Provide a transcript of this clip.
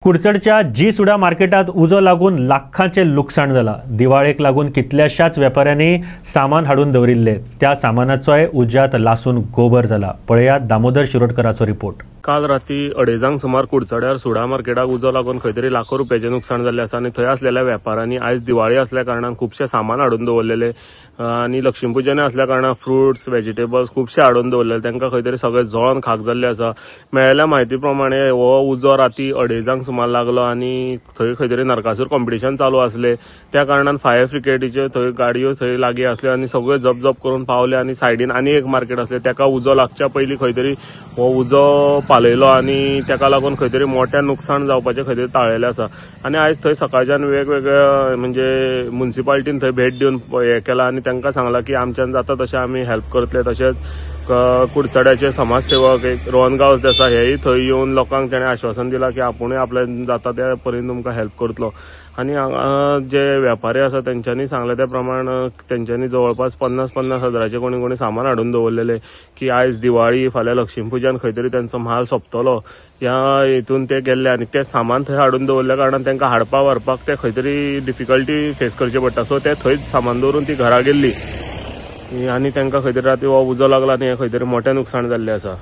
कुडचडच्या जी सुडा मार्केटात उजो लागून लाखांचे लुकसाण जाला। दिवाळेक लागून कितल्याशाच व्यापाऱ्यांनी सामान हाडून दवरिल्ले त्या सामानाचोय उज्यात लासून गोबर जाला। पळयात दामोदर शिरोडकराचो रिपोर्ट। काल राती 2:30 सुमार कुडचड्यार सुडा मार्केटाक उजो लागून खंय तरी लाखो रुपयाचे नुकसाण जाल्ले आसा आनी थंय आसलेल्या व्यापाऱ्यांनी आयज दिवाळी असल्या कारणान खूबशे सामान हाडून दवरलेले आनी लक्ष्मीपुजन असल्या कारणान फ्रुट्स व्हेजिटेबल्स खूबशे हाडून दवरलेले। तांकां खंय तरी सगळे जळोन खाक जाल्ले आसा। मेळिल्ल्या म्हायती प्रमाणे हो उजो राती 2:30 सुमार लागलो आनी थंय खंय तरी नरकासूर कॉम्पिटिशन चालू आसले। त्या कारणान फायर ब्रिगेडीच्यो थंय गाडयो थंय लागीं आसल्यो आनी सगळे जप करून पावले आनी सायडीन आनी एक मार्केट आसलें ताका उजो लागच्या पयलीं खंय तरी हो उजो पालयलो आनी ताका लागून खंय तरी मोठ्या नुकसाण जावपाचें खंय तरी टाळिल्लें आसा। आनी आयज थंय सकाळच्यान वेगवेगळ्या म्हणजे म्युनिसिपालिटीन थंय भेट दिवन हें केलां आनी तांकां सांगलां की आमच्यान जाता तशें आमी हेल्प करतले। तशेंच कुडचड्याचे समाजसेवक एक रोहन गांवस आसा हेय थंय येवन लोकांक ताणें आश्वासन दिलां की आपुणूय आपल्यान जाता त्या परीन तुमकां हेल्प करतलो। आनी हांगा जे वेपारी आसा तेंच्यांनी सांगले त्या प्रमाण तेंच्यांनी जवळपास 50-50 हजाराचें कोणी सामान हाडून दवरलेले की आयज दिवाळी फाल्यां लक्ष्मीपुजन खंय तरी तेंचो म्हाल सोंपतलो ह्या हेतून ते गेल्ले आनी ते सामान थंय हाडून दवरल्या कारणान तांकां हाडपा व्हरपाक ते खंय तरी डिफिकल्टी फेस करचे पडटा। सो ते थंयच सामान दवरून ती घरा गेल्ली आनी तांकां खंय तरी राती हो उजो लागला आनी हें खंय तरी मोठें नुकसाण जाल्लें आसा।